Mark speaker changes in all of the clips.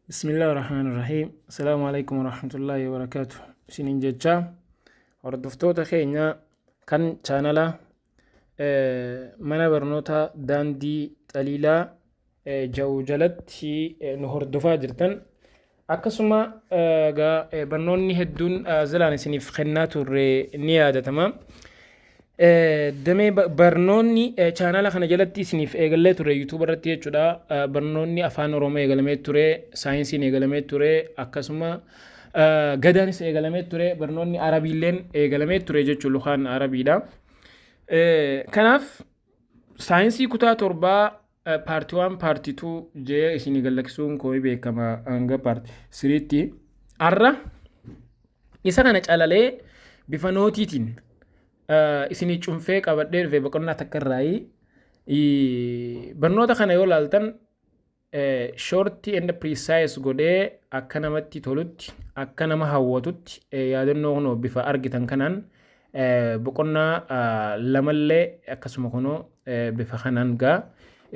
Speaker 1: بسم الله الرحمن الرحيم السلام عليكم ورحمة الله وبركاته سنين جتشا وردفتوتا خينيا كان channel mana barnoota daandii xaliilaa ja'u jalatti nu hordofaa jirtan akkasuma barnoonni hedduun zilaan isiniif kennaa turre ni yaadatama. Damee barnoonni chaanala kana jalatti isiniif eegalee ture YouTube irratti jechuudha. Barnoonni afaan Oromoo eegalamee ture, saayinsiin eegalamee ture, akkasuma gadaanis eegalamee ture, barnoonni Arabiilleen eegalamee ture jechuudha luqaan Arabiidha. Kanaaf saayinsii kutaa torbaa paartii 1 paartii 2 jee isinii galaksisuun koobii beekama hanga paartii 3tti. Arra isa kana calalee bifa nootiitiin isinii cunfee qabadhee dhufe boqonnaa takka irraayi barnoota kana yoo laaltan shorti and precise godhee akka namatti tolutti akka nama hawwatutti yaadannoo kunoo bifa argitan kanaan boqonnaa lamallee akkasuma kunoo bifa kanaan gaa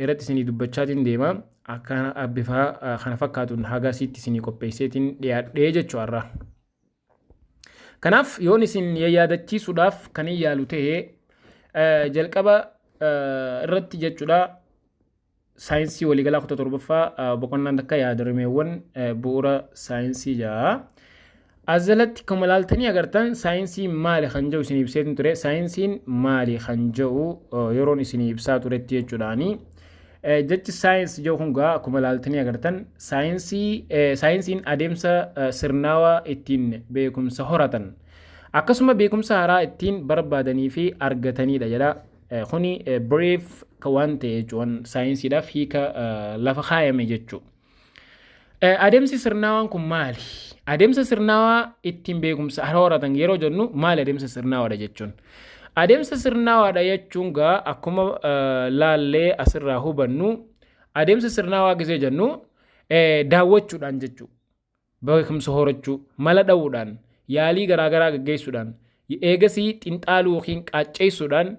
Speaker 1: irratti isinii dubbachaatiin deema akka bifa kana fakkaatuun haga siitti isinii qopheesseetiin dhiyaadhee jechuu arra. Kanaaf yoon isin yaadachiisuudhaaf kan yaalu ta'ee jalqaba irratti jechuudha saayinsii waliigalaa kutaa torbaffaa boqonnaan takka yaadarimeewwan bu'uura saayinsii jaa. Azalatti akkuma ilaaltanii agartan saayinsii maali kan jedhu isin ibseetiin ture. Saayinsiin maali kan jedhu yeroon isin ibsaa turetti jechuudhaani. Jechi saayinsii jedhu kun gaa akkuma ilaaltanii agartan saayinsiin adeemsa sirnaawaa ittiin beekumsa horatan akkasuma beekumsa haaraa ittiin barbaadanii fi argatanidha jedha. Kuni brief waan ta'e jechuun saayinsiidhaaf hiika lafa kaayame jechuudha. Adeemsi sirnaawaan kun maali? Adeemsa sirnaawaa ittiin beekumsa haaraa horatan yeroo jennu maali adeemsa sirnaawaadha jechuun? Adeemsa sirnaawaadha jechuun gaa akkuma laallee asirraa hubannu adeemsa sirnaawaa gisee jennu daawwachuudhaan jechuudha. Beekumsa horachuu mala dha'uudhaan yaalii garaagaraa gaggeessuudhaan eegasii xinxaaluu yookiin qaacceessuudhaan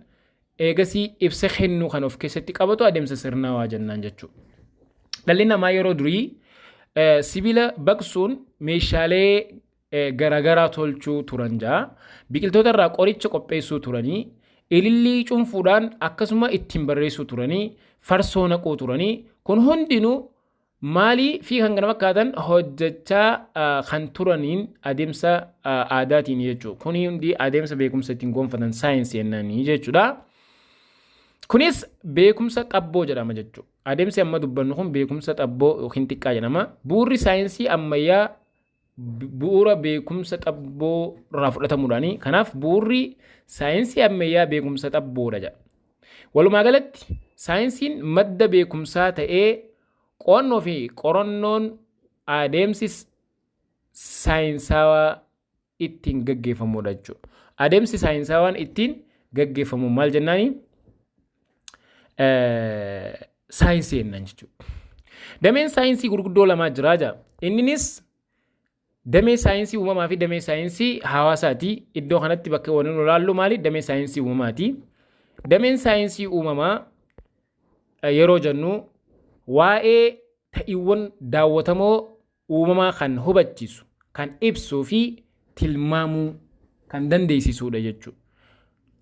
Speaker 1: eegasii ibsa kennuu kan of keessatti qabatu adeemsa sirnaawaa jennaan jechuudha. Dhalli namaa yeroo durii sibiila baqsuun meeshaalee garaagaraa tolchuu turan jaa biqiltoota irraa qoricha qopheessuu turanii ilillii cunfuudhaan akkasuma ittiin barreessuu turanii farsoo naquu turanii kun hundinuu maalii fi kan kana fakkaatan hojjechaa kan turaniin adeemsa aadaatiin jechuudha. Kuni hundi adeemsa beekumsa ittiin gonfatan saayinsii jennanii jechuudha. Kunis beekumsa xabboo jedhama jechuudha. Adeemsi amma dubbannu kun beekumsa xabboo yookiin xiqqaa jedhama. Bu'uurri saayinsii ammayyaa bu'uura beekumsa xabboo irraa fudhatamuudhaani. Kanaaf bu'uurri saayinsii ammayyaa beekumsa xabboodha jedha. Walumaa galatti saayinsiin madda beekumsaa ta'ee qo'annoo fi qorannoon adeemsi saayinsaawaa ittiin gaggeeffamudha jechuudha. Adeemsi saayinsaawaan ittiin gaggeeffamu maal jennaani? Saayinsii jennaan jechuudha. Dameen saayinsii gurguddoo lamaa jiraa jira. Inninis damee saayinsii uumamaa fi damee saayinsii hawaasaati. Iddoo kanatti bakka waliin ilaallu maali? Damee saayinsii uumamaati. Dameen saayinsii uumamaa yeroo jennu waa'ee ta'iiwwan daawwatamoo uumamaa kan hubachiisu, kan ibsuu fi tilmaamuu kan dandeessisuudha jechuudha.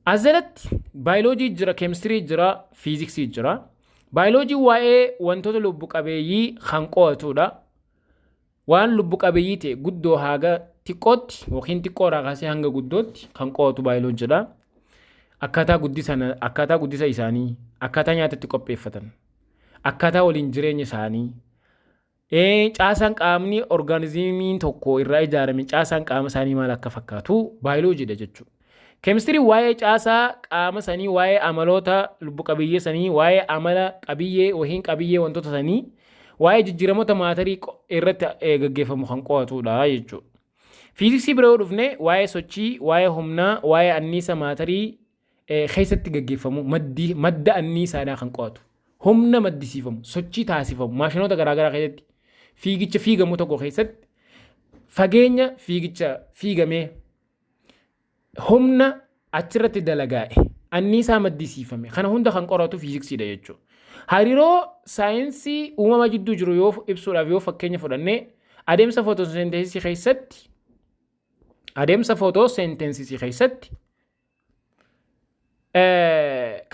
Speaker 1: Asirratti baayoloojii jira, keemistirii jira, fiiziksii jira. Baayoloojii waa'ee wantoota lubbu qabeeyyii kan qo'atudha. Waan lubbu qabeeyyii ta'e guddoo haga xiqqootti yookiin xiqqoo irraa kaasee hanga guddootti kan qo'atu baayoloojiidha. Akkaataa guddisa isaanii, akkaataa nyaata itti qopheeffatan, akkaataa waliin jireenya isaanii, caasaan qaamni orgaanizimiin tokko irraa ijaarame caasaan qaama isaanii maal akka fakkaatu baayoloojiidha jechuudha. Keemistirii waa'ee caasaa qaama sanii, waa'ee amaloota lubbu qabiyyee sanii, waa'ee amala qabiyyee yookiin qabiyyee wantoota sanii, waa'ee jijjiiramoota maatarii irratti gaggeeffamu kan qo'atudha jechuudha. Fiiziksii bira yoo dhufne waa'ee sochii, waa'ee humnaa, waa'ee anniisa maatarii keessatti gaggeeffamu madda anniisaadhaa kan qo'atu. Humna maddisiifamu, sochii taasifamu, maashinoota garaagaraa keessatti fiigicha fiigamu tokko keessatti fageenya fiigicha fiigamee humna achirratti dalagaa'e anniisaa maddisiifame kana hunda kan qoratu fiiziksiidha jechuudha. hariiroo saayinsii uumama jidduu jiru yoo ibsuudhaaf yoo fakkeenya fudhanne adeemsa footoseenteesisii keessatti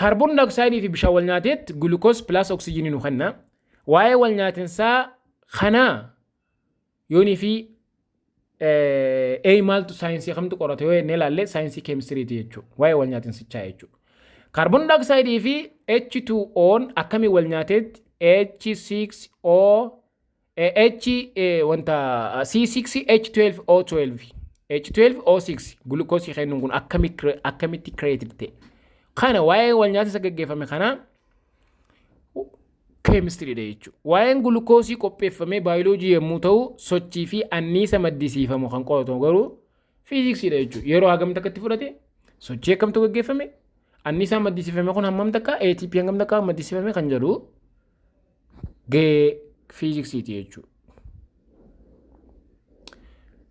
Speaker 1: kaarboon daayoksayidii fi bishaan wal nyaateetti gulukoos pilaas oksijiinii nu kenna. Waa'ee wal nyaatinsaa kanaa yoonii fi maaltu saayinsii kamtu qorate yoo inni ilaalle saayinsii keemistiriiti jechuudha. Waa'ee wal nyaatinsichaa jechuudha. Kaarboon daayoksayidii fi H2O'n akkamii wal nyaateetti H6O wanta C6H12O12 gulukoosii kennuun kun akkamitti kireetii ta'e. Kana waa'ee wal nyaatinsa gaggeeffame kana keemistiriidha jechuudha. Waa'een gulukoosii qopheeffamee baayoloojii yommuu ta'u sochii fi anniisa maddisiifamu kan qoratu garuu fiiziksiidha jechuudha. Yeroo hagamta akkatti fudhate sochii akkamtu gaggeeffame anniisa maddisiifame kun hammam takka ATP hangam takka maddisiifame kan jedhu gahee fiiziksiiti jechuudha.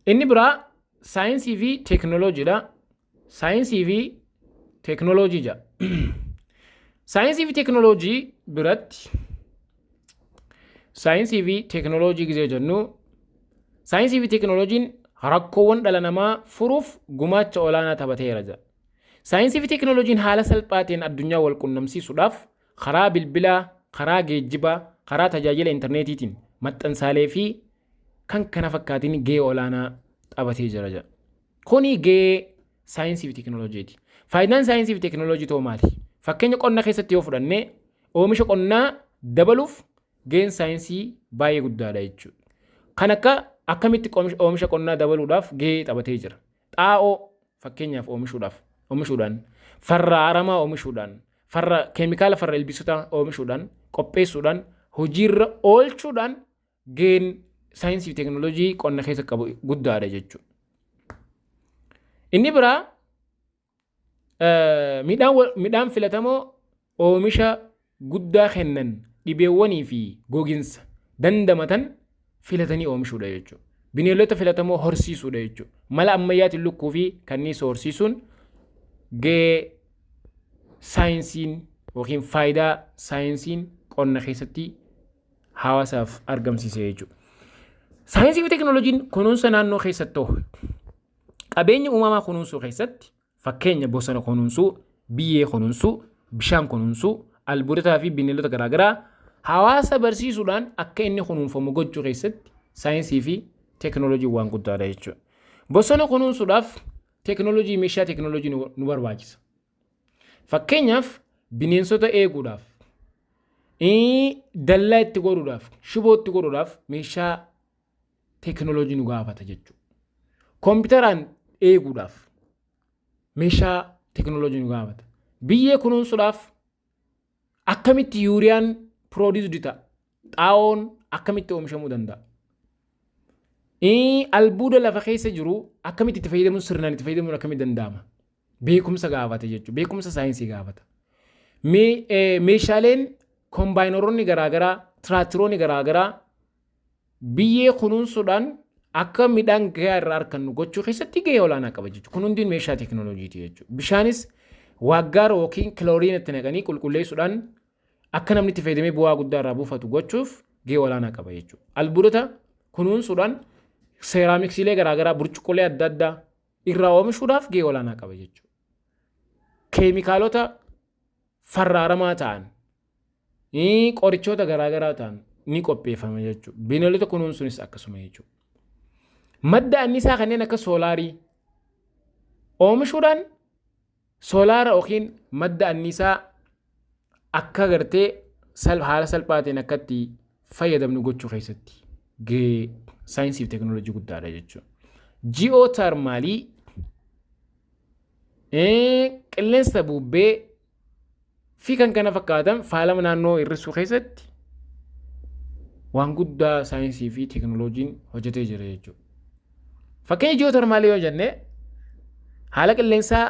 Speaker 1: Inni biraa saayinsii fi teekinooloojiidha. Saayinsii fi teekinooloojii jedha. Saayinsii fi teekinooloojii biratti saayinsii fi teekinooloojii gizee jennu saayinsii fi teekinooloojiin rakkoowwan dhala namaa furuuf gumaacha olaanaa taphateera jedha. Saayinsii fi teekinooloojiin haala salphaatiin addunyaa wal qunnamsiisuudhaaf karaa bilbilaa, karaa geejjibaa, karaa tajaajila intarneetiitiin maxxansaalee fi kan kana fakkaatiin gahee olaanaa taphatee jira jedha. Kuni gahee saayinsii fi teekinooloojiiti. Faayidaan saayinsii fi teekinooloojii ta'uu maali? Fakkeenya qonna keessatti yoo fudhanne oomisha qonnaa dabaluuf gaheen saayinsii baay'ee guddaadha jechuudha. Kan akkamitti oomisha qonnaa dabaluudhaaf gahee taphatee jira. Xaa'oo fakkeenyaaf oomishuudhaan, farra aramaa oomishuudhaan, keemikaala farra ilbiisotaa oomishuudhaan, qopheessuudhaan, hojiirra oolchuudhaan gaheen saayinsii fi teekinooloojii qonna keessa qabu guddaadha jechuudha. Inni biraa midhaan filatamoo oomisha guddaa kennan dhibeewwanii fi gogiinsa dandamatan filatanii oomishuudha jechuudha. Bineeldota filatamoo horsiisuudha jechuudha. Mala ammayyaatiin lukkuu fi kanniisa horsiisuun gahee saayinsiin yookiin faayidaa saayinsiin qonna keessatti hawaasaaf argamsiise jechuudha. Saayinsii fi teekinooloojiin kunuunsa naannoo keessatti qabeenya uumamaa kunuunsuu keessatti fakkeenya bosona kunuunsuu, biyyee kunuunsuu, bishaan kunuunsuu, albuudotaa fi bineeldota garaagaraa hawaasa barsiisuudhaan akka inni kunuunfamu gochuu keessatti saayinsii fi teekinooloojii waan guddaadha jechuudha. Bosona kunuunsuudhaaf teekinooloojii meeshaa teekinooloojii nu barbaachisa. Fakkeenyaaf bineensota eeguudhaaf, dallaa itti godhuudhaaf, shiboo itti godhuudhaaf meeshaa teekinooloojii nu gaafata jechuudha. Kompiitaraan eeguudhaaf meeshaa teekinooloojii nu gaafata. Biyyee kunuunsuudhaaf akkamitti yuuriyaan piroodiisdi ta'a? Xaa'oon akkamitti oomishamuu danda'a? Albuuda lafa keessa jiru akkamitti itti fayyadamuun sirnaan itti fayyadamuun akkamitti danda'ama? Beekumsa gaafata jechuudha. Beekumsa saayinsii gaafata. Meeshaaleen kombaayinoroonni garaagaraa, tiraaktaroonni garaagaraa biyyee kunuunsuudhaan akka midhaan gahaa irraa argannu gochuu keessatti gahee olaanaa qaba jechuudha. Kun hundi meeshaa teekinooloojiiti jechuudha. Bishaanis waaggaara yookiin kilooriin itti naqanii qulqulleessuudhaan akka namni itti fayyadamee bu'aa guddaa irraa buufatu gochuuf gahee olaanaa qaba jechuudha. Albuudota kunuunsuudhaan seeraamiksiilee garaagaraa burcuqqoolee adda addaa irraa oomishuudhaaf gahee olaanaa qaba jechuudha. Keemikaalota farraaramaa ta'an, qorichoota garaagaraa ta'an ni qopheeffama jechuudha. Bineeldota kunuunsuunis akkasuma jechuudha. Madda anniisaa kanneen akka soolaarii oomishuudhaan soolaara yookiin madda anniisaa akka gartee haala salphaatiin akka itti fayyadamnu gochuu keessatti gahee saayinsii fi teekinooloojii guddaadha jechuudha. Ji'ootarmaalii qilleensa bubbee fi kan kana fakkaatan faalama naannoo hir'isuu keessatti waan guddaa saayinsii fi teekinooloojiin hojjetee jira jechuudha. Fakkeenya ji'ootarmaalii yoo jenne haala qilleensaa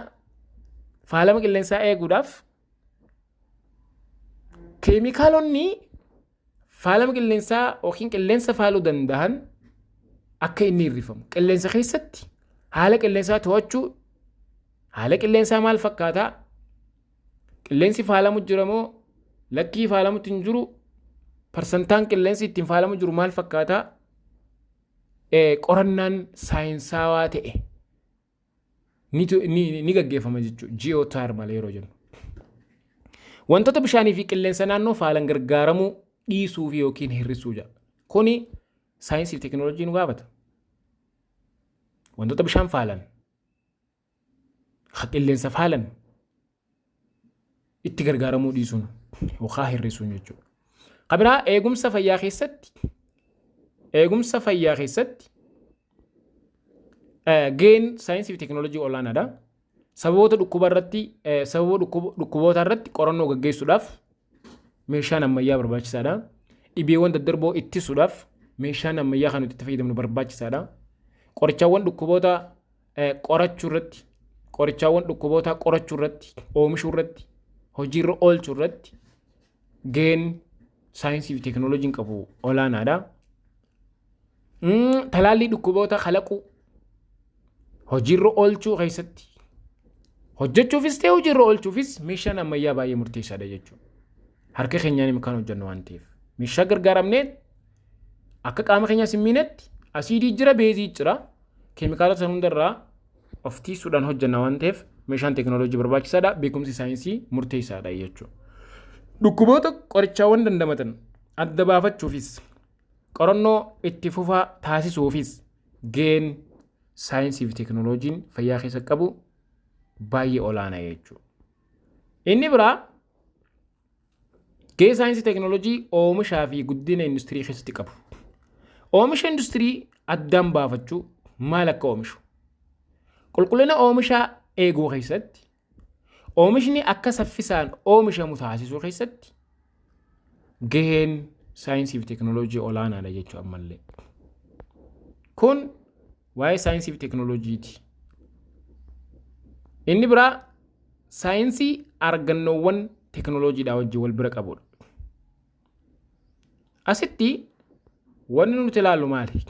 Speaker 1: faalama qilleensaa eeguudhaaf keemikaalonni faalama qilleensaa yookiin qilleensa faaluu danda'an akka inni hir'ifamu. Qilleensa keessatti haala qilleensaa to'achuu, haala qilleensaa maal fakkaataa? Qilleensi faalamu jira moo lakkii faalamutti hin jiru parsantaan qilleensi ittiin faalamu jiru maal fakkaataa qorannaan saayinsaawaa ta'e ni gaggeeffama jechuudha ji'ootaarmaal yeroo jennu. Wantoota bishaanii fi qilleensa naannoo faalan gargaaramuu dhiisuu fi yookiin hir'isuu jedha. Kuni saayinsii fi teekinooloojii nu gaafata. Wantoota bishaan faalan, qilleensa faalan itti gargaaramuu dhiisuun yookaan hir'isuun jechuudha. Qabiraa eegumsa fayyaa keessatti gaheen saayinsii fi teekinooloojii olaanaadha. Sababoota dhukkuboota irratti qorannoo gaggeessuudhaaf meeshaan ammayyaa barbaachisaadha. Dhibeewwan daddarboo ittisuudhaaf meeshaan ammayyaa kan nuti itti fayyadamnu barbaachisaadha. Qorichaawwan dhukkuboota qorachuu irratti, oomishuu irratti, hojiirra oolchuu irratti gaheen saayinsii fi teekinooloojiin qabu olaanaadha. Talaallii dhukkuboota kalaquu hojiirra oolchuu keessatti hojjechuufis ta'e hojiirra oolchuufis meeshaan ammayyaa baay'ee murteessaadha jechuudha. Harka keenyaan kan hojjennu waan ta'eef meeshaa gargaaramnee akka qaama keenyaas hin miinetti asiidii jira beezii jira keemikaalota san hundarraa of tiisuudhaan hojjenna waan ta'eef meeshaan teekinooloojii barbaachisaadha. Beekumsi saayinsii murteessaadha jechuudha. Dhukkuboota qorichaawwan dandamatan adda baafachuufis qorannoo itti fufaa taasisuufis gaheen saayinsii fi teekinooloojiin fayyaa keessa qabu baay'ee olaanaa jechuudha. Inni biraa gahee saayinsii teekinooloojii oomishaa fi guddina industirii keessatti qabu. Oomisha industirii addaan baafachuu maal akka oomishu? Qulqullina oomishaa eeguu keessatti, oomishni akka saffisaan oomishamu taasisuu keessatti gaheen saayinsii fi teekinooloojii olaanaadha jechuudha ammallee. Kun waa'ee saayinsii fi teekinooloojiiti. Inni biraa saayinsii argannoowwan teekinooloojiidhaa wajjin wal bira qabudha. Asitti wanni nuti ilaallu maali?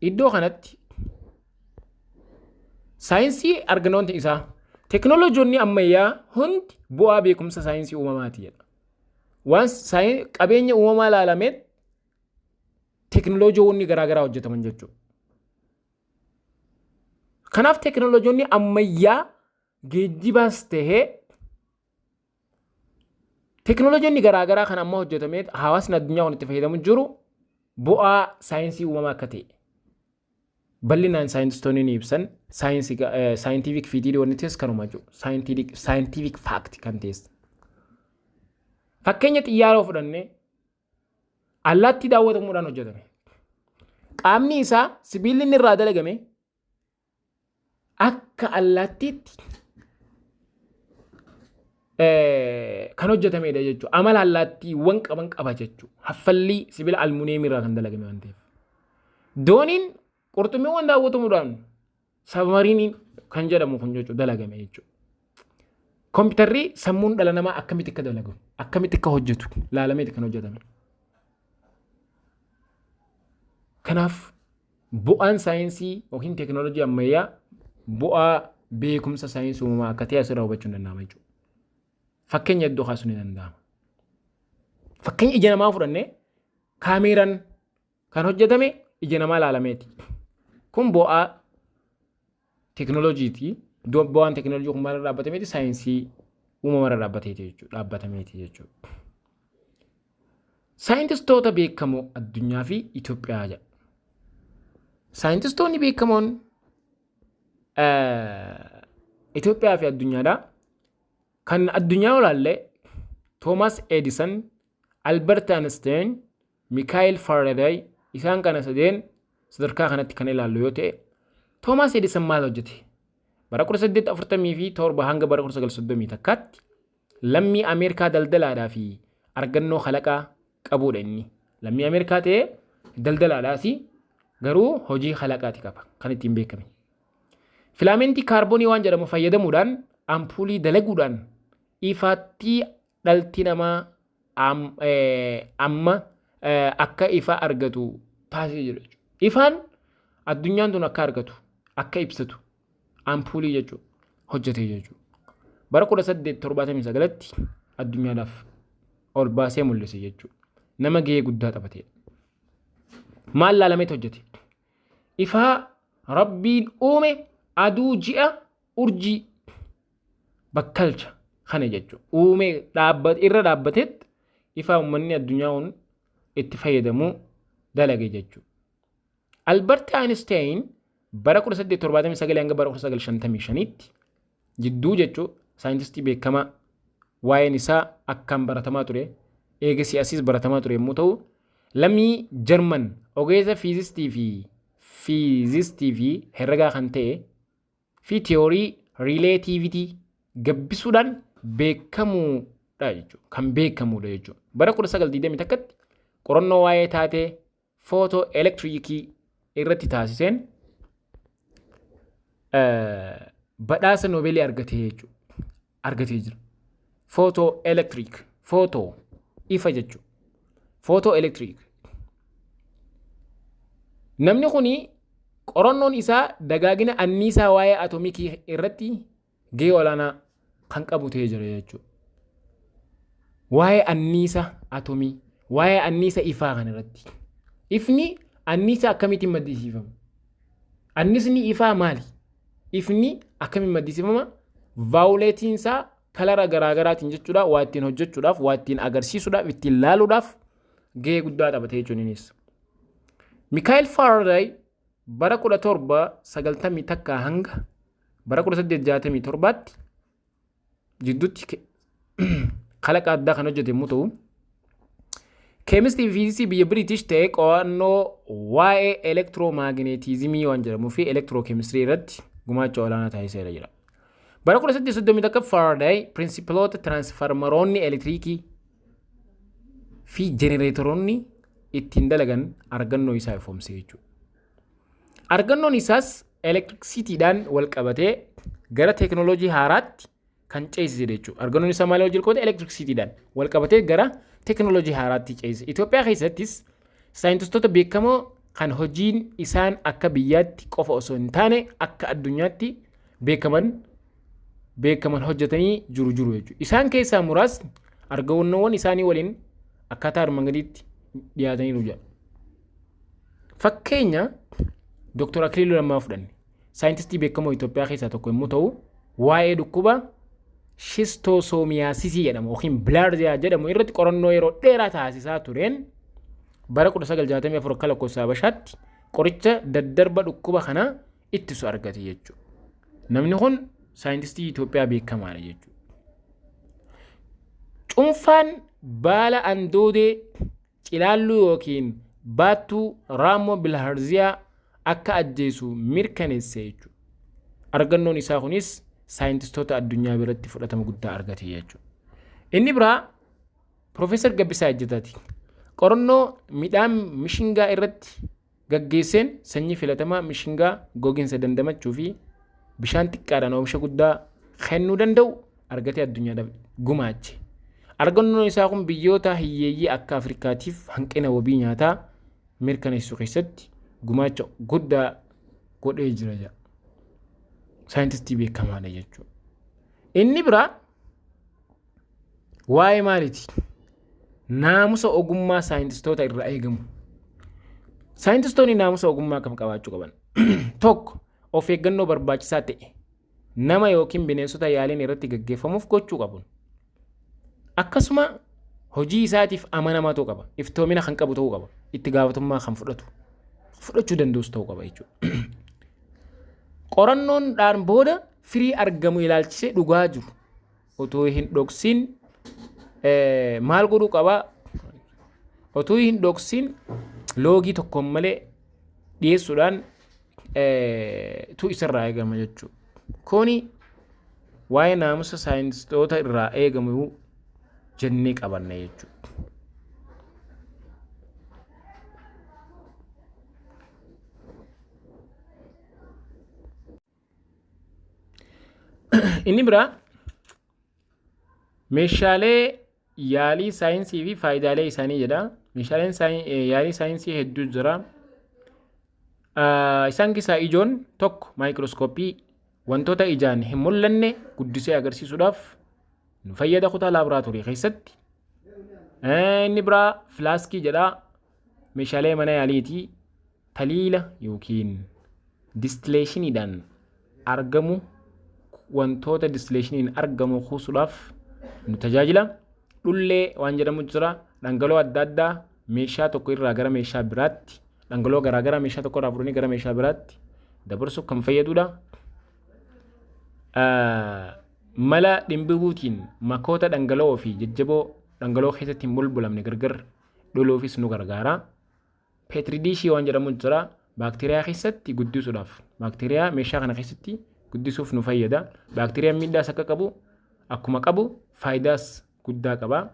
Speaker 1: Iddoo kanatti saayinsii argannoon isaa teekinooloojiin ammayyaa hundi bu'aa beekumsa saayinsii uumamaati jedha. Waan qabeenya uumamaa ilaalamee teekinooloojiiwwan garaagaraa hojjetaman jechuudha. Kanaaf teekinooloojiin ammayyaa geejjibaas ta'ee teekinooloojiin garaagaraa kan amma hojjetamee hawaasni addunyaa waan itti fayyadamu jiru bu'aa saayinsii uumamaa akka ta'e bal'inaan saayintistoonni ni ibsan. Saayintiifik fiidii wanti ta'es kanuma jiru. Saayintiifik faakti kan ta'es. Fakkeenya xiyyaara fudhannee allaattii daawwatamuudhaan hojjetame. Qaamni isaa sibiilli inni irraa dalagame akka allaattiitti kan hojjetamedha jechuudha. Amala allaattiiwwan qaban qaba jechuudha. Haffallii sibiila almuuniyeemii irraa kan dalagame waan ta'eef. Dooniin qurxummiiwwan daawwatamuudhaan sabmariiniin kan jedhamu kun jechuudha dalagame jechuudha. Kompiitarri sammuun dhala namaa akkamitti akka dalagu, akkamitti akka hojjetu ilaalameeti kan hojjetame. Kanaaf bu'aan saayinsii yookiin teekinooloojii ammayyaa bu'aa beekumsa saayinsii uumamaa akka ta'e asirraa hubachuu ni danda'ama jechuudha. Fakkeenya iddoo kaasuu ni danda'ama. Fakkeenya ija namaa fudhannee kaameeraan kan hojjetame ija namaa ilaalameeti. Kun bu'aa teekinooloojiiti. Bu'aan teekinooloojii kun maal irraa dhaabbatameeti? Saayinsii uumamaa irraa dhaabbatameeti jechuudha. Saayintistoota beekamoo addunyaa fi Itoophiyaa jedha. Saayintistoonni beekamoon Itoophiyaa fi addunyaadha. Kan addunyaa olaallee Toomas Edison, Albert Einstein, Mikael Faraday isaan kana sadeen sadarkaa kanatti kan ilaallu yoo ta'e Toomas Edison maal hojjete? Bara 1847 hanga bara 1931tti lammii Ameerikaa daldalaadhaa fi argannoo kalaqaa qabuudha inni. Lammii Ameerikaa ta'ee daldalaadhaas garuu hojii kalaqaati qaba kan ittiin beekame. Filaamentii kaarboonii waan jedhamu fayyadamuudhaan ampuulii dalaguudhaan ifaatti dhalti namaa amma akka ifa argatu taasisee jira. Ifaan addunyaan tun akka argatu, akka ibsatu ampuulii jechuudha. hojjete jechuudha. Bara 1879tti addunyaadhaaf ol baasee mul'ise jechuudha. Nama gahee guddaa taphatedha. Maal laalamee hojjete? Ifaa rabbiin uume aduu ji'a urjii bakkalcha kana jechuudha. Uume irra dhaabbatetti ifaa uummanni addunyaa kun itti fayyadamuu dalage jechuudha. Albert Einstein bara 1879 hanga bara 1955tti jidduu jechuudha saayintistii beekamaa waa'een isaa akkaan baratamaa ture eega siyaasiis baratamaa ture yommuu ta'u lammii Jarman ogeessa fiizistii fi herregaa kan ta'e fi tiyoorii riileetiivitii gabbisuudhaan beekamuudha jechuudha. Kan beekamudha jechuudha. Bara 1921tti qorannoo waa'ee taatee footoo elektiriikii irratti taasiseen badhaasa noobeelii argatee jechuudha. Argatee jira. Footoo elektiriik. Footoo ifa jechuudha. Footoo elektiriik. Namni kuni qorannoon isaa dagaagina anniisaa waa'ee atoomikii irratti gahee olaanaa kan qabu ta'ee jira jechuudha. Waa'ee anniisa atomii, waa'ee anniisa ifaa kan irratti. Ifni anniisa akkamitti maddisiifama? Anniisni ifaa maali? Ifni akkamitti maddisiifama? Vaawuleetiin isaa kalara garaagaraatiin jechuudha. Waa ittiin hojjechuudhaaf, waa ittiin agarsiisuudhaaf, ittiin laaluudhaaf gahee guddaa taphatee jechuunis. Mikaa'el Faaraday bara 1790 takka hanga bara 1867tti jidduutti kalaqa addaa kan hojjete yommuu ta'u keemistii fi fiiziksii biyya Biriitish ta'ee qo'annoo waa'ee elektiroomagneetizimii waan jedhamuu fi elektirookeemistirii irratti gumaacha olaanaa taasiseera jira. Bara 1831 Faaraday pirinsipaloota tiraansfarmaroonni elektiriikii fi jenereetoroonni ittiin dalagan argannoo isaa ifoomse jechuudha. Argannoon isaas elektirikisiitiidhaan wal qabatee gara teekinooloojii haaraatti kan ceesise jechuudha. Argannoon isaa maal hojii qabate? Elektirikisiitiidhaan wal qabatee gara teekinooloojii haaraatti ceesise. Itoophiyaa keessattis saayintistoota beekamoo kan hojiin isaan akka biyyaatti qofa osoo hin taane akka addunyaatti beekaman hojjetanii jiru jechuudha. Isaan keessaa muraasni argannoowwan isaanii waliin akkaataa armaan gadiitti dhiyaataniiru jedha. Fakkeenya Dr. Akiliiluu Lammaa fudhanne saayintistii beekamoo Itoophiyaa keessaa tokko yommuu ta'u waa'ee dhukkuba shistosoomiyaasisii jedhamu yookiin bilaarziyaa jedhamu irratti qorannoo yeroo dheeraa taasisaa tureen bara 1964 akka lakkoofsa Habashaatti qoricha daddarba dhukkuba kana ittisu argate jechuudha. Namni kun saayintistii Itoophiyaa beekamaadha jechuudha. Cuunfaan baala andoodee cilaalluu yookiin baattuu raamoo bilaarziyaa akka ajjeesu mirkaneesse jechuudha. Argannoon isaa kunis saayintistoota addunyaa biratti fudhatama guddaa argate jechuudha. Inni biraa Profeesar Gabbisaa Ejjetaati. Qorannoo midhaan mishingaa irratti gaggeesseen sanyii filatamaa mishingaa gogiinsa dandamachuu fi bishaan xiqqaadhaan oomisha guddaa kennuu danda'u argatee addunyaadhaaf gumaache. Argannoon isaa kun biyyoota hiyyeeyyii akka Afrikaatiif hanqina wabii nyaataa mirkaneessuu keessatti gumaacha guddaa godhee jira. Saayintistii beekamaadha jechuudha. Inni biraa waa'ee maaliiti? Naamusa ogummaa saayintistoota irraa eegamu. Saayintistoonni naamusa ogummaa kam qabaachuu qaban? Tokko, of eeggannoo barbaachisaa ta'e nama yookiin bineensota yaaliin irratti gaggeeffamuuf gochuu qabu. Akkasuma hojii isaatiif amanamaa ta'uu qaba. Iftoomina kan qabu ta'uu qaba. Itti gaafatamummaa kan fudhachuu danda'us ta'uu qaba jechuudha. Qorannoodhaan booda firii argamu ilaalchisee dhugaa jiru otoo hin dhoksin maal godhuu qaba? Otoo hin dhoksin loogii tokkoon malee dhiyeessuudhaan tu isarraa eegama jechuudha. Kuni waa'ee naamusa saayintistoota irraa eegamu jennee qabanna jechuudha. Inni biraa meeshaalee yaalii saayinsii fi faayidaalee isaanii jedha. Meeshaaleen yaalii saayinsii hedduu jira. Isaan keessaa ijoon tokko maayikirooskooppii wantoota ijaan hin mul'anne guddisee agarsiisuudhaaf nu fayyada kutaa laaboraatoorii keessatti. Inni biraa filaaskii jedhaa meeshaalee mana yaaliitii taliila yookiin distileeshiniidhaan argamu wantoota distileeshiniin argamu kuusuudhaaf nu tajaajila. Dhullee waan jedhamu jira dhangala'oo adda addaa meeshaa tokko irraa gara meeshaa biraatti dhangala'oo garaagaraa meeshaa tokko irraa fudhanii gara meeshaa biraatti dabarsuuf kan fayyadudha. Mala dhimbibuutiin makoota dhangala'oo fi jajjaboo dhangala'oo keessatti hin bulbulamne gargar dholuufis nu gargaara. Peetridishii waan jedhamu jira baakteeriyaa keessatti guddisuudhaaf baakteeriyaa meeshaa kana keessatti guddisuuf nu fayyada. Baakteeriyaan miidhaas akka qabu akkuma qabu faayidaas guddaa qaba.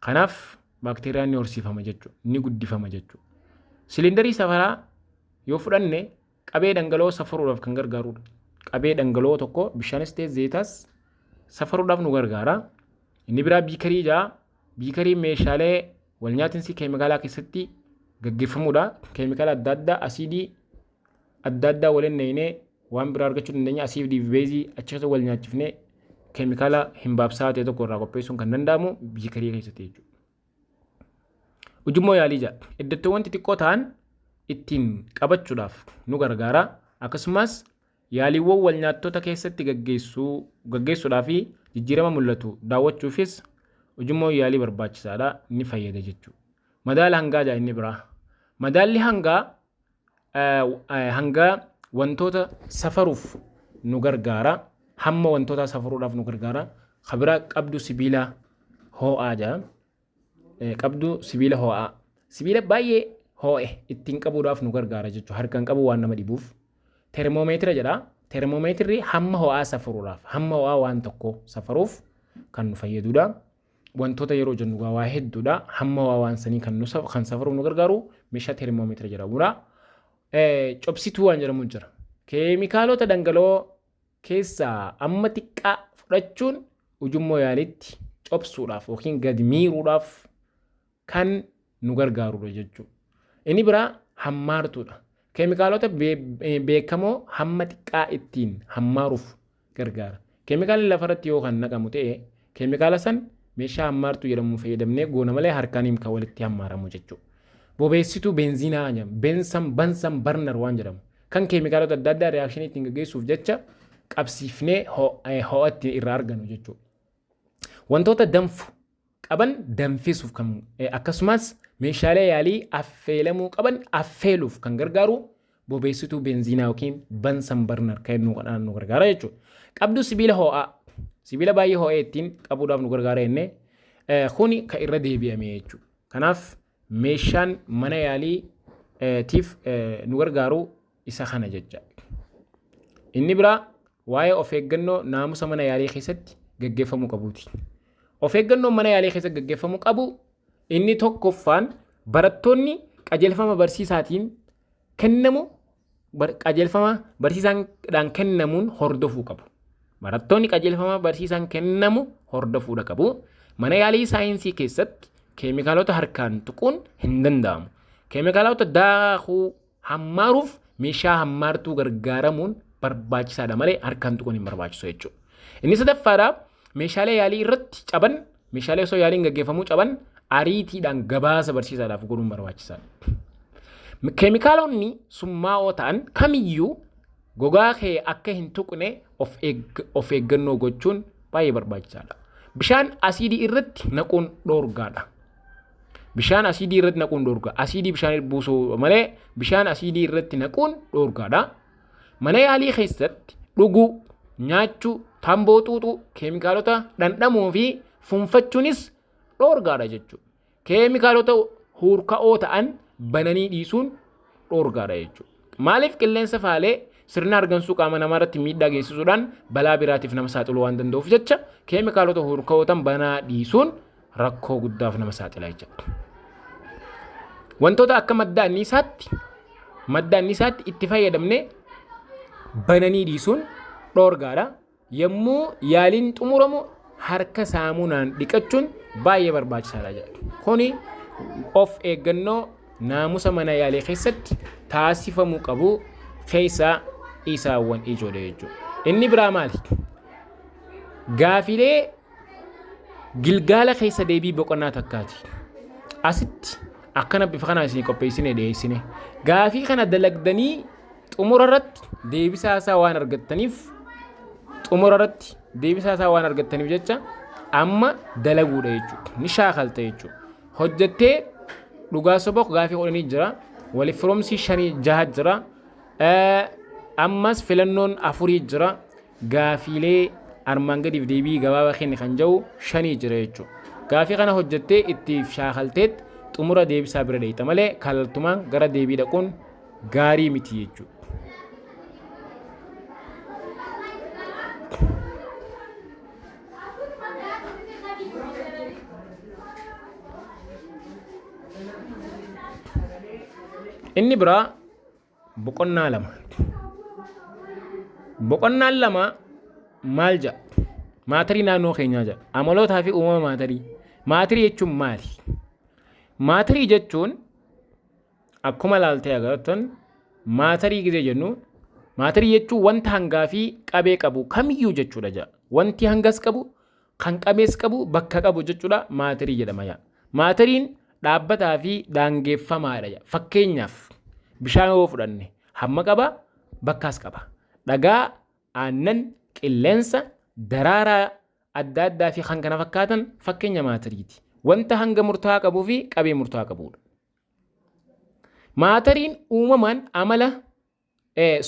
Speaker 1: Kanaaf baakteeriyaan ni horsiifama jechuudha ni guddifama jechuudha. Silindarii safaraa yoo fudhanne qabee dhangala'oo safaruudhaaf kan gargaarudha. Qabee dhangala'oo tokko bishaanis ta'e zeetaas safaruudhaaf nu gargaara. Inni biraa biikarii jaa biikarii meeshaalee wal nyaatinsi keemikaalaa keessatti gaggeeffamudha. Keemikaala adda addaa asiidii adda addaa waliin neenee waan biraa argachuu dandeenya. Asiidii fi beezii achi wal nyaachifnee keemikaala hin baabsaa ta'e tokko irraa qopheessuun kan danda'amu biikarii keessatti jechuudha. Ujummoo yaalii jaa iddattoowwan xixiqqoo ta'an ittiin qabachuudhaaf nu gargaara. Akkasumas yaaliiwwan wal nyaattota keessatti gaggeessuudhaa fi jijjiirama mul'atu daawwachuufis ujummoo yaalii barbaachisaadha ni fayyada jechuudha. Madaala hangaa jaa inni biraa. Madaalli hangaa wantoota safaruuf nu gargaara. Hamma wantoota safaruudhaaf nu gargaara. Kabira qabdu sibiila ho'aa jaa. Qabdu sibiila ho'aa. Sibiila baay'ee ho'e ittiin qabuudhaaf nu gargaara jechuudha. Harkaan qabu waan nama dhibuuf. Termoomeetira jedha. Termoomeetirri hamma ho'aa safaruudhaaf hamma ho'aa waan tokko safaruuf kan nu fayyadudha. Wantoota yeroo jennu waa hedduudha. Hamma ho'aa waan sanii kan safaruuf nu gargaaru meeshaa termoomeetira jedhamudha. Cobsituu waan jedhamu jira. Keemikaalota dhangala'oo keessaa amma xiqqaa fudhachuun ujummoo yaalitti cobsuudhaaf yookiin gadi miiruudhaaf kan nu gargaarudha jechuudha. Inni biraa hammaartuudha. Keemikaalota beekamoo hamma xiqqaa ittiin hammaaruuf gargaara. Keemikaalli lafarratti yoo kan naqamu ta'e keemikaala san meeshaa hammaartuu jedhamuun fayyadamnee goona malee harkaaniin kan walitti hammaaramu jechuudha. Bobeessituu benziinaa jedhamu bansan barnar waan jedhamu kan keemikaalota adda addaa reaakshinii ittiin gaggeessuuf jecha qabsiifnee ho'atti irraa argannu jechuudha. Wantoota danfu qaban danfisuuf kan akkasumas meeshaalee yaalii affeelamuu qaban affeeluuf kan gargaaru bobeessituu benziinaa yookiin bansan barnar kan nu gargaara jechuudha. Qabdu sibiila ho'aa sibiila baay'ee ho'ee ittiin qabuudhaaf nu gargaara jennee kuni kan irra deebi'ame jechuudha. Kanaaf meeshaan mana yaalii tiif nu gargaaru isa kana jecha. Inni biraa waa'ee of eeggannoo naamusa mana yaalii keessatti gaggeeffamuu qabuuti. Of eeggannoo mana yaalii keessatti gaggeeffamuu qabu inni tokkoffaan barattoonni qajeelfama barsiisaatiin kennamu qajeelfama barsiisaadhaan kennamuun hordofuu qabu. Barattoonni qajeelfama barsiisaan kennamu hordofuudha qabu. Mana yaalii saayinsii keessatti keemikaalota harkaan tuquun hin danda'amu. Keemikaalota daakuu hammaaruuf meeshaa hammaartuu gargaaramuun barbaachisaadha malee harkaan tuquun hin barbaachisu jechuudha. Inni sadaffaadha meeshaalee yaalii irratti caban meeshaalee osoo yaaliin gaggeeffamuu caban ariitiidhaan gabaasa barsiisaadhaaf godhuun barbaachisaadha. Keemikaalonni summaa'oo ta'an kamiyyuu gogaa kee akka hin tuqne of eeggannoo gochuun baay'ee barbaachisaadha. Bishaan asiidii irratti naquun dhoorgaadha. Bishaan asiidii irratti naquun dhoorgaa. Asiidii bishaan buusuu malee bishaan asiidii irratti naquun dhoorgaadha. Mana yaalii keessatti dhuguu, nyaachuu, tamboo xuuxuu, keemikaalota dhandhamuu fi funfachuunis dhoorgaadha jechuudha. Keemikaalota hurka'oo ta'an bananii dhiisuun dhoorgaadha jechuudha. Maaliif qilleensa faalee sirna argansuu qaama namaa irratti miidhaa geessisuudhaan balaa biraatiif nama saaxiluu waan danda'uuf jecha keemikaalota hurka'oo ta'an banaa dhiisuun rakkoo guddaaf nama saaxila jechuudha. Wantoota akka madda anniisaatti itti fayyadamne bananii dhiisuun dhoorgaadha. Yommuu yaaliin xumuramu harka saamunaan dhiqachuun baay'ee barbaachisaadha jedha. Kuni of eeggannoo naamusa mana yaalii keessatti taasifamuu qabu keessaa isaawwan ijoodha jechuudha. inni biraa maali gaafilee gilgaala keessa deebii boqonnaa takkaati asitti akkana bifa kana isin qopheessine dhiyeessine gaafii kana dalagdanii xumura irratti deebisaa isaa waan argattaniif jecha amma dalaguudha jechuudha ni shaakalta jechuudha hojjettee dhugaa soba gaafii godhanii jira waliif firoomsii 5-6 jira ammas filannoon 4 jira gaafiilee armaan gadiif deebii gabaabaa kenne kan jiru 5 jira jechuudha gaafii kana hojjettee itti shaakalteet xumura deebisaa bira dheeyta malee kallattumaan gara deebii dhaquun gaarii miti jechuudha. inni biraa boqonnaa 2 boqonnaan 2 maal jedha maatarii naannoo keenyaa jedha amalootaa fi uumama maatarii jechuun maali maatarii jechuun akkuma laaltee agartan maatarii gizee jennu maatarii jechuun wanta hangaa fi qabee qabu kamiyyuu jechuudha jedha wanti hangas qabu kan qabees qabu bakka qabu jechuudha maatarii jedhama maatariin dhaabbataa fi daangeffamaadha fakkeenyaaf bishaan yoo fudhanne hamma qaba bakkaas qaba dhagaa aannan qilleensa daraaraa adda addaa fi kan kana fakkaatan fakkeenya maatariiti wanta hanga murtaa'aa qabuu fi qabee murtaa'aa qabudha maatariin uumamaan amala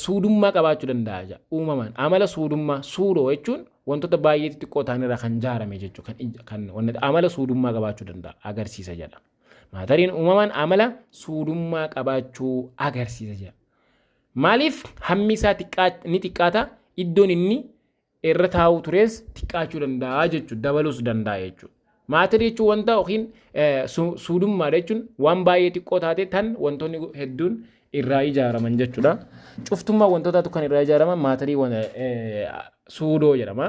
Speaker 1: suudummaa qabaachuu danda'a uumamaan amala suudummaa suudoo jechuun wantoota baay'ee xixiqqoo ta'anirraa kan ijaarame jechuudha kan amala suudummaa qabaachuu danda'a agarsiisa jedha maatariin uumamaan amala suudummaa qabaachuu agarsiisa jedha maaliif hammi isaa ni xiqqaata iddoon inni irra taa'u tures xiqqaachuu danda'a jechuudha dabaluus danda'a jechuudha maatarii jechuun wanta yookiin suudummaadha jechuun waan baay'ee xiqqoo taate tan wantoonni hedduun irraa ijaaraman jechuudha cuftummaa wantootaatu kan irraa ijaaraman maatarii suudoo jedhama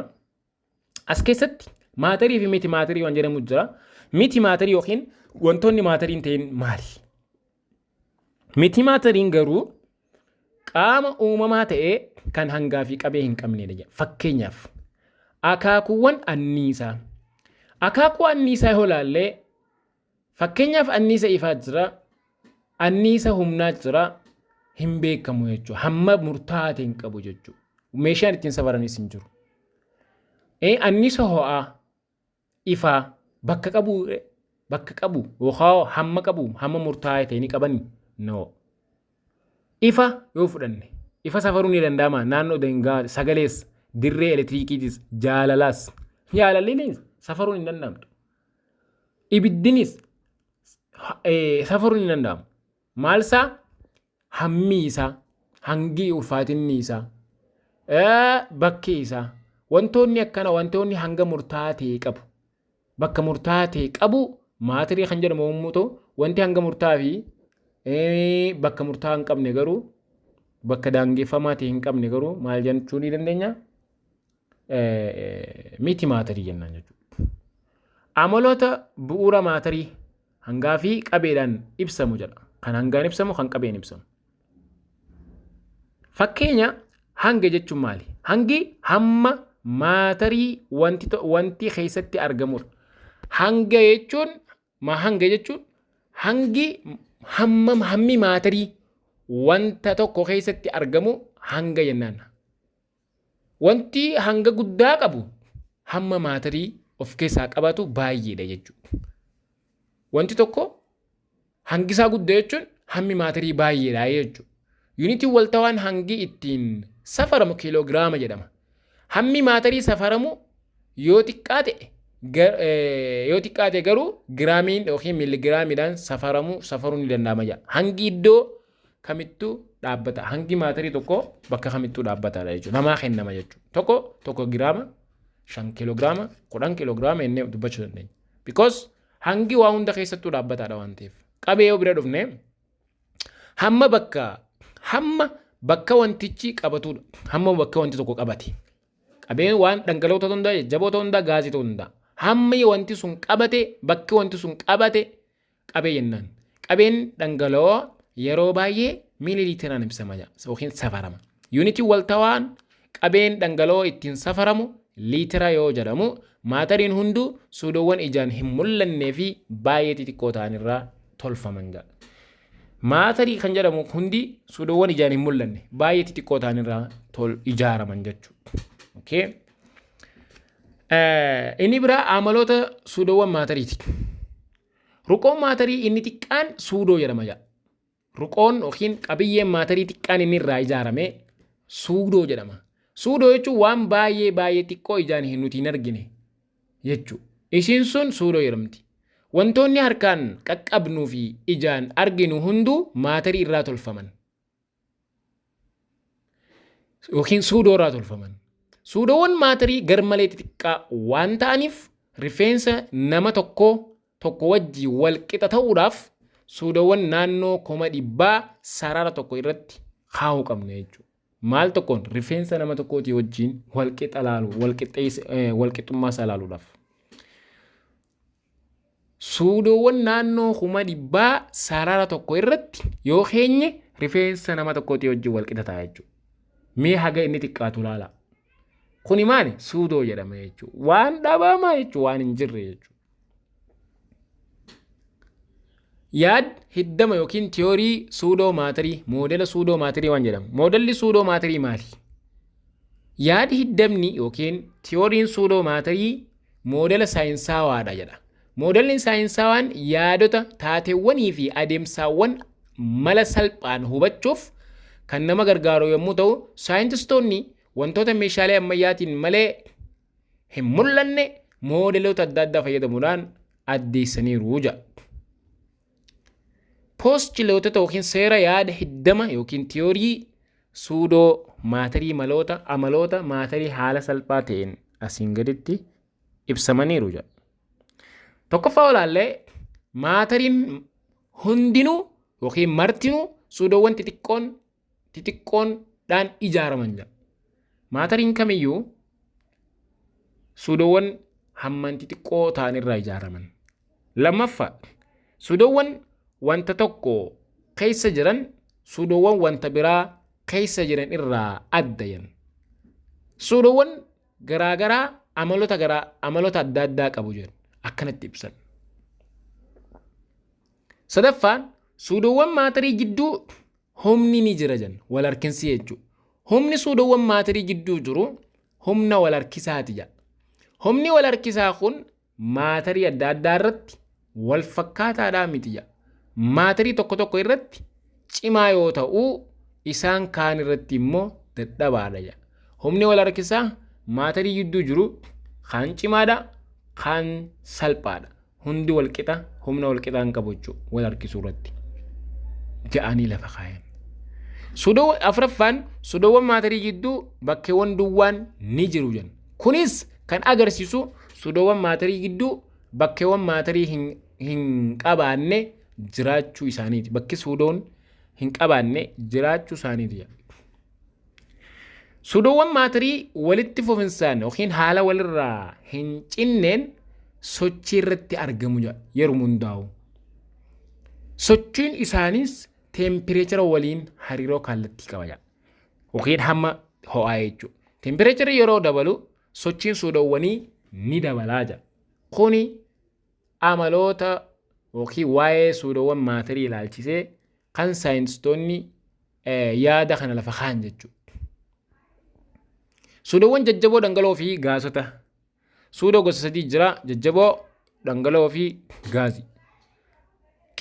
Speaker 1: as keessatti maatarii fi miti maatarii waan jedhamu jira miti maatarii yookiin wantoonni maatariin ta'in maali miti maatariin garuu qaama uumamaa ta'ee kan hangaa fi qabee hin qabnedha fakkeenyaaf akaakuuwwan anniisaa akaakuu anniisaa yoo ilaalle fakkeenyaaf anniisa ifaa jira anniisa humnaa jira hin beekamu jechuudha hamma murtaa'aa ta'e hin qabu jechuudha meeshaan ittiin safaranis hin jiru anniisa ho'aa ifaa bakka qabu yookaan hamma murtaa'aa ta'e ni qabani no ifa yoo fudhanne ifa safaruu ni danda'ama naannoo dangaa sagalees dirree elektirikiitis jaalalaas jaalaliinis safaruu ni danda'amtu ibiddinis safaruu ni danda'amu maalsaa hammi isaa hangi ulfaatinni isaa bakki isaa wantoonni akkana wantoonni hanga murtaa'aa ta'e qabu bakka murtaa'aa ta'e qabu maatarii kan jedhamu yommuu ta'u wanti hanga murtaa'aa fi bakka murtaa'aa hin qabne garuu bakka daangeffamaa ta'e hin qabne garuu maal jechuu ni dandeenya miti maatarii jennaan jechuudha amaloota bu'uura maatarii hangaa fi qabeedhaan ibsamu jedha kan hangaan ibsamu kan qabeen ibsamu fakkeenya hanga jechuun maali hangi hamma maatarii wanti keessatti argamudha hanga jechuun hangi hammi maatarii wanta tokko keessatti argamu hanga jennaan wanti hanga guddaa qabu hamma maatarii of keessaa qabatu baay'eedha jechuudha wanti tokko hangisaa guddaa jechuun hammi maatarii baay'eedha jechuudha yuunitii waltawaan hangi ittiin safaramu kiiloogiraama jedhama hammi maatarii safaramu yoo xiqqaate garuu giraamiin yookiin miiligiraamiidhaan safaruu ni danda'ama jedha hangi iddoo kamittuu dhaabbata hangi maatarii tokko bakka kamittuu dhaabbataadha jechuudha namaa kennama jechuudha tokko giraama 5 kiiloogiraama 10 kiiloogiraama jennee dubbachuu dandeenya because hangi waa hunda keessattuu dhaabbataadha waan ta'eef qabee yoo bira dhufne hamma bakka wantichi qabatudha hamma bakka wanti tokko qabate qabeen waan dhangala'oo ta'uu danda'a jaboo ta'uu danda'a gaazii ta'uu danda'a hamma wanti sun qabate bakki wanti sun qabate qabee jennaan qabeen dhangala'oo yeroo baay'ee miililiitiraan ibsama yookiin safarama yuunitii waltawaan qabeen dhangala'oo ittiin safaramu liitira yoo jedhamu maatariin hunduu suudoowwan ijaan hin mul'annee fi baay'ee xixiqqoo ta'an irraa tolfaman jedha. Maatarii kan jedhamu hundi suudoowwan ijaan hin mul'anne baay'ee xixiqqoo ta'an irraa ijaaraman jechuudha. Inni biraa amaloota suudoowwan maatariiti. Ruqoon maatarii inni xiqqaan suudoo jedhama jedha. Ruqoon yookiin qabiyyeen maatarii xiqqaan inni irraa ijaarame suudoo jedhama. Suudoo jechuun waan baay'ee xiqqoo ijaan nuti hin argine jechuudha. Isiin sun suudoo jedhamti. Wantoonni harkaan qaqqabnuu fi ijaan arginu hunduu maatarii irraa tolfaman. Yookiin suudoo irraa tolfaman. Suudoowwan maatarii garmalee xixiqqaa waan ta'aniif rifeensa nama tokko wajjii walqixa ta'uudhaaf suudoowwan naannoo 100 sarara tokko irratti kaa'uu qabna jechuudha. Maal tokkoon rifeensa nama tokkootii wajjiin walqixxummaa isaa ilaaluudhaaf. Suudoowwan naannoo 100 sarara tokko irratti yoo keenye rifeensa nama tokkootii wajjiin walqixa ta'a jechuudha. Mee haga inni xiqqaatu ilaala. Kuni maali? Suudoo jedhama jechuudha. Waan dhabamaa jechuudha, waan hin jirre jechuudha. Yaad hiddama yookiin tiyoorii suudoo maatarii, moodela suudoo maatarii waan jedhamu. Moodelli suudoo maatarii maali? Yaad hiddamni yookiin tiyooriin suudoo maatarii moodela saayinsaawaadha jedha. Moodelli saayinsaawaan yaadota taateewwanii fi adeemsaawwan mala salphaan hubachuuf kan nama gargaaru yommuu ta'u, saayintistoonni wantoota meeshaalee ammayyaatiin malee hin mul'anne moodeloota adda addaa fayyadamuudhaan addeessaniiru jedha. Poostiliyootota yookiin seera yaada hiddama yookiin tiyoorii suudoo maatarii amaloota maatarii haala salphaa ta'een asiin gaditti ibsamaniiru jedha. Tokkoffaa olaallee maatariin hundinuu yookiin martinuu suudoowwan xixiqqoodhaan ijaaraman jedha. Maatariin kamiyyuu suudoowwan hamman xixiqqoo ta'an irraa ijaaraman. Lammaffaa suudoowwan wanta tokko keessa jiran suudoowwan wanta biraa keessa jiran irraa addayan. Suudoowwan garaagaraa amaloota adda addaa qabu jedhan akkanatti ibsan. Sadaffaan suudoowwan maatarii gidduu humni ni jira jedhan wal harkinsii jechuudha. Humni suudoowwan maatarii gidduu jiru humna wal harkisaati jedha. Humni wal harkisaa kun maatarii adda addaa irratti wal fakkaataadhaa miti jedha. Maatarii tokko irratti cimaa yoo ta'u isaan kaan irratti immoo dadhabaadha jedha. Humni wal harkisaa maatarii gidduu jiru kaan cimaadha, kaan salphaadha. Hundi walqixa humna walqixaan qabu jechuudha wal harkisuu irratti jedhanii lafa kaayan. Afuraffaan suudoowwan maatarii gidduu bakkeewwan duwwaan ni jiru jedhan. Kunis kan agarsiisu suudoowwan maatarii gidduu bakkeewwan maatarii hin qabaanne jiraachuu isaaniiti. Bakki suudoon hin qabaanne jiraachuu isaaniiti. Suudoowwan maatarii walitti fufinsaan yookiin haala walirraa hin cinneen sochii irratti argamu yeroo hundaa'u. Sochiin isaaniis teempireechara waliin hariiroo kallattii qaba yookiin hamma ho'aa jechuudha. Teempireechara yeroo dabalu sochiin suudoowwanii ni dabalaa jira. Kuni amaloota yookiin waa'ee suudoowwan maatarii ilaalchisee kan saayintistoonni yaada kana lafa kaan jechuudha. Suudoowwan jajjaboo dhangala'oo fi gaasota. Suudoo gosa sadii jira: jajjaboo, dhangala'oo fi gaazii.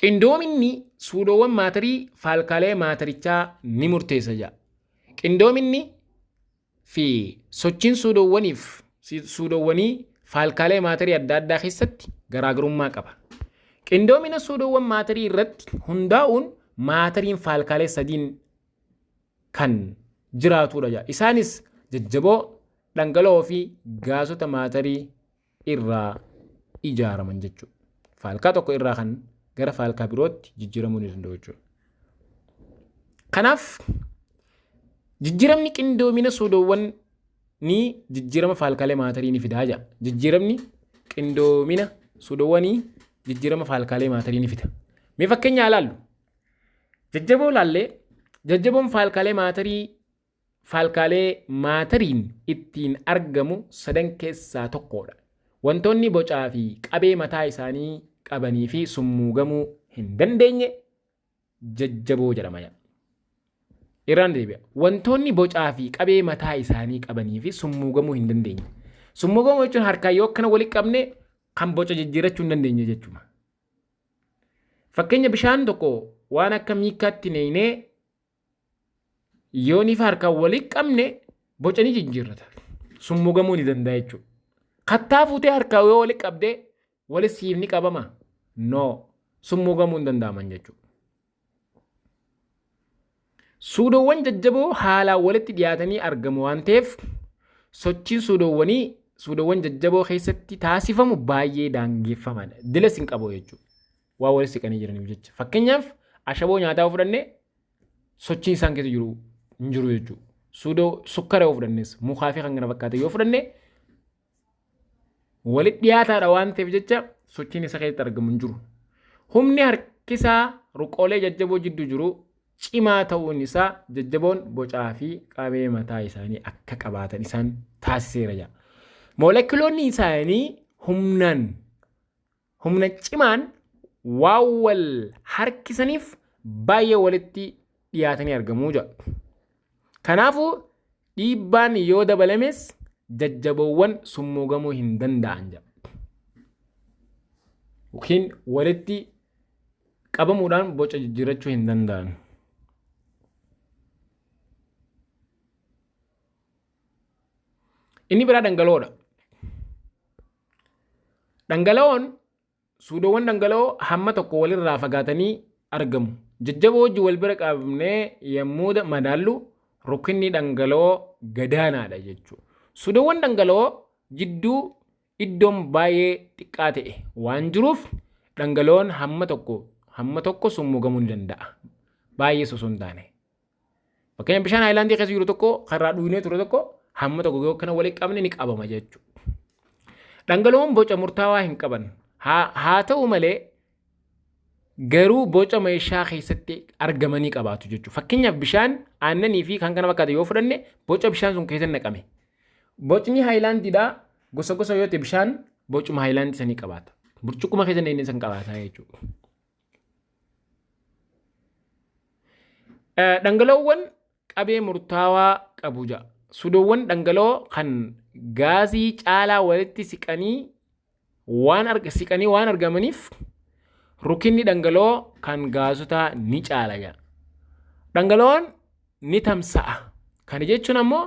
Speaker 1: Qindoominni suudoowwan maatarii faalkaalee maatarichaa ni murteessa jedha. Qindoominni fi sochiin suudoowwanii faalkaalee maatarii adda addaa keessatti garaagarummaa qaba. Qindoomina suudoowwan maatarii irratti hundaa'uun maatariin faalkaalee sadiin kan jiraatudha jedha. Isaanis jajjaboo, dhangala'oo fi gaasota maatarii irraa ijaaraman jechuudha. Faalkaa tokko irraa kan gara faalkaa birootti jijjiiramuu ni danda'u jechuudha. Kanaaf jijjiiramni qindoomina suudoowwan ni jijjiirama faalkaalee maatarii ni fidaa jedha. Jijjiiramni qindoomina suudoowwanii jijjiirama faalkaalee maatarii ni fida. Mee fakkeenya ilaallu. Jajjaboo laallee jajjaboon faalkaalee maatarii faalkaalee maatariin ittiin argamu sadan keessaa tokkodha. Wantoonni bocaa fi qabee mataa isaanii qabanii fi summuugamuu hin dandeenye jajjaboo jedhama. Irraan deebi'a. Wantoonni bocaa fi qabee mataa isaanii qabanii fi summuugamuu hin dandeenye. Summuugamuu jechuun harkaan yoo akkana walitti qabne kan boca jijjiirachuu hin dandeenye jechuudha. Fakkeenya bishaan tokko waan akka miikaatti neeynee yoo nifa harkaan walitti qabne boca ni jijjiirrata. Summuugamuu ni danda'a jechuudha. Kattaa fuutee harkaan yoo walitti qabdee walitti siifni qabama? No. Summuugamuu hin danda'aman jechuudha. Suudoowwan jajjaboo haalaan walitti dhiyaatanii argamu waan ta'eef sochiin suudoowwan jajjaboo keessatti taasifamu baay'ee daangeffamadha. Dilas hin qabu jechuudha. Waa walitti siqanii jiraniif jecha. Fakkeenyaaf ashaboo nyaataa fudhannee sochiin isaan keessa jiru hin jiru jechuudha. Suudoo sukkara yoo fudhannes mukaa fi kan kana fakkaatan yoo fudhanne walitti dhiyaataadha waan ta'eef jecha sochiin isa keessatti argamu hin jiru. Humni harkisaa ruqoolee jajjaboo jidduu jiru cimaa ta'uun isaa jajjaboon bocaa fi qabee mataa isaanii akka qabaatan isaan taasiseera. Moolekuloonni isaanii humna cimaan waan wal harkisaniif baay'ee walitti dhiyaatanii argamuu jira. Kanaafuu dhiibbaan yoo dabalames jajjaboowwan summuugamuu hin danda'an jira. Yookiin walitti qabamuudhaan boca jijjiirachuu hin danda'an. Inni biraa dhangala'oodha. Dhangala'oon suudoowwan dhangala'oo hamma tokko walirraa fagaatanii argamu. Jajjaboo wajjin wal bira qabnee yommuu madaallu rukinni dhangala'oo gadaanaadha jechuudha. Suudoowwan dhangala'oo jidduu iddoon baay'ee xiqqaa ta'e waan jiruuf dhangala'oon hamma tokko summuugamuu ni danda'a. Baay'ee osoo hin taane. Fakkeenyaaf bishaan haayilaandii keessa jiru tokko karraa dhuunee ture tokko hamma tokko yoo kana walitti qabne ni qabama jechuudha. Dhangala'oon boca murtaawaa hin qaban. Haa ta'u malee garuu boca meeshaa keessatti argamanii qabaatu jechuudha. Fakkeenyaaf bishaan aannanii fi kan kana fakkaatu yoo fudhanne boca bishaan sun keessatti naqame. Bocni haayilaandiidhaa gosa yoo ta'e bishaan bocuma haayilaandii sanii qabaata. Burcuqquma keessa inni san qabaata jechuudha. Dhangala'oowwan qabee murtaawaa qabu ja'a. Suudoowwan dhangala'oo kan gaazii caalaa walitti siqanii waan argamaniif rukinni dhangala'oo kan gaazotaa ni caala jedha. Dhangala'oon ni tamsa'a. Kana jechuun ammoo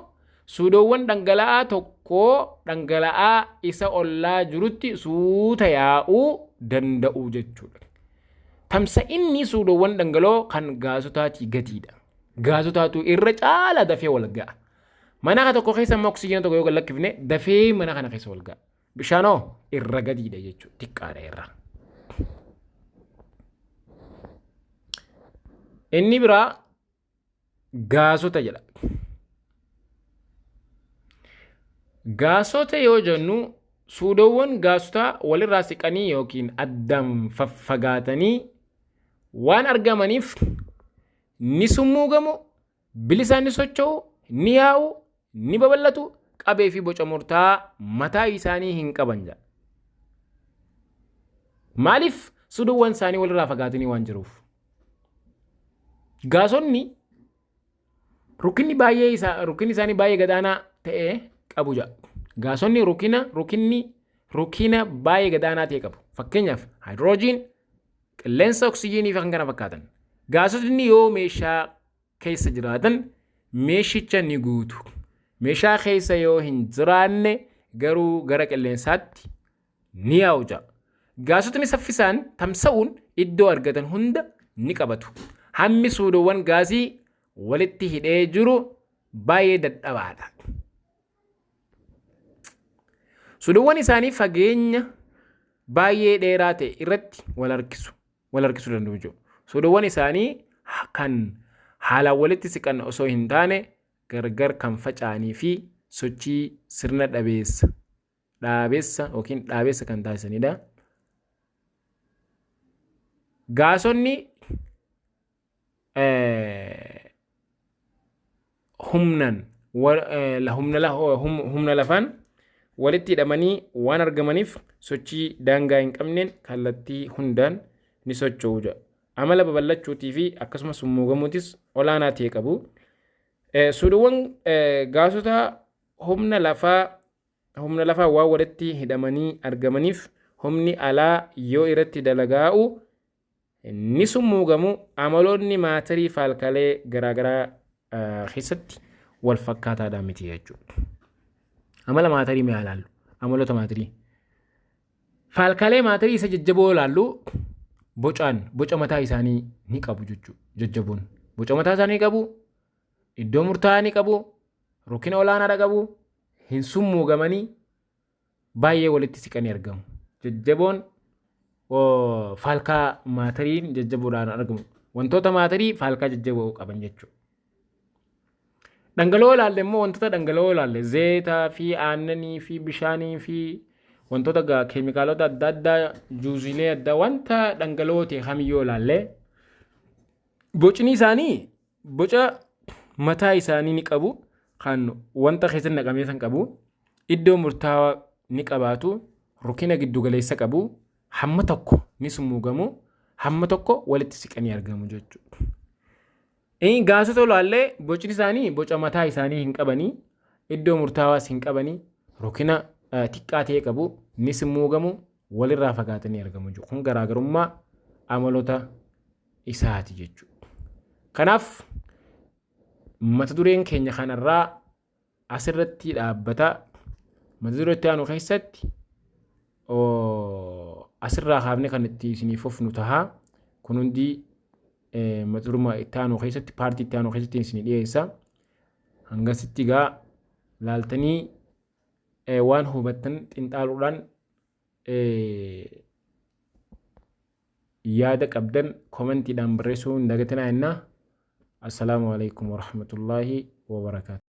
Speaker 1: suudoowwan dhangala'aa tokkoo dhangala'aa isa ollaa jirutti suuta yaa'uu danda'u jechuudha. Tamsa'inni suudoowwan dhangala'oo kan gaazotaatii gatiidha. Gaazotaatu irra caala dafee wal ga'a. Mana tokko keessa immoo oksijiina tokko yoo lakkifne dafee mana kana keessa wal ga'a. Bishaanoo irra gadiidha jechuudha. Xiqqaadha irra. Inni biraa gaasota jedha. Gaasota yoo jennu suudoowwan gaasotaa walirraa siqanii yookiin addaan faffagaatanii waan argamaniif ni summuugamu, bilisaan ni socho'u, ni yaa'u, ni babal'atu, qabee fi boca murtaa'aa mataa isaanii hin qaban jedha. Maaliif suudoowwan isaanii walirraa fagaatanii waan jiruuf? Gaasonni rukinni isaanii baay'ee gadaanaa ta'e qabu jedha. Gaasonni rukina baay'ee gadaanaa ta'e qabu. Fakkeenyaaf haayidroojiin, qilleensa oksijiinii fi kan kana fakkaatan. Gaasonni yoo meeshaa keessa jiraatan meeshicha ni guutu. Meeshaa keessa yoo hin jiraanne garuu gara qilleensaatti ni yaa'u jedha. Gaasotni saffisaan tamsa'uun iddoo argatan hunda ni qabatu. Hammi suudoowwan gaasii walitti hidhee jiru baay'ee dadhabaadha. Suudoowwan isaanii fageenya baay'ee dheeraa ta'e irratti wal harkisuu danda'u jechuudha. Suudoowwan isaanii kan haalaan walitti siqan osoo hin taane gargar kan faca'anii fi sochii sirna dhaabeessa kan taasisanidha. Gaasonni humnan humna lafaan walitti hidhamanii waan argamaniif sochii daangaa hin qabneen kallattii hundaan ni socho'u jedha. Amala babal'achuutii fi akkasumas summuugamuutis olaanaa ta'e qabu. Suudiiwwan gaasota humna lafaa waan walitti hidhamanii argamaniif humni alaa yoo irratti dalagaa'u ni summuugamu. Amaloonni maatarii faalkalee garaagaraa keessatti wal fakkaataadhaan miti jechuudha. Amala maatarii mee ilaallu? Amaloota maatarii. Faalkalee maatarii isa jajjaboo ilaallu boca mataa isaanii ni qabu jechuudha. Jajjaboon boca mataa isaanii qabu, iddoo murtaa'aa ni qabu, rukkina olaanaadha qabu, hin summuugamanii baay'ee walitti siqanii argamu. Jajjaboon faalkaa maatariin jajjaboodhaan argamu. Wantoota maatarii faalkaa jajjaboo qaban jechuudha. Dhangala'oo ilaalle immoo wantoota dhangala'oo ilaalle zeetaa fi aannanii fi bishaanii fi wantoota keemikaalota adda addaa juuzilee adda wanta dhangala'oo ta'e kamiyyoo ilaalle bocni isaanii boca mataa isaanii ni qabu kan wanta keessatti naqamee san qabu iddoo murtaawaa ni qabaatu rukkina giddu galeessa qabu hamma tokko ni summuugamu hamma tokko walitti siqanii argamu jechuudha. Gaasota ilaallee bocni isaanii boca mataa isaanii hin qabanii iddoo murtaawaas hin qabanii rukkina xiqqaa ta'e qabu ni summuugamu walirraa fagaatanii argamu jechuudha. Kun garaagarummaa amaloota isaati jechuudha. Kanaaf mata dureen keenya kanarraa asirratti dhaabbata. Mata duree itti aanu keessatti asirraa kaafne kan itti isiniif fufnu tahaa kun hundi mata duree itti aanu keessatti paartii itti aanu keessatti isinii dhiyeessa. Hangasitti gaa laaltanii waan hubattan xinxaaluudhaan yaada qabdan koomentiidhaan barreessuu hin dagatinaa jennaa. Assalaamu alaikum warahmatullaahi wabarakaatu.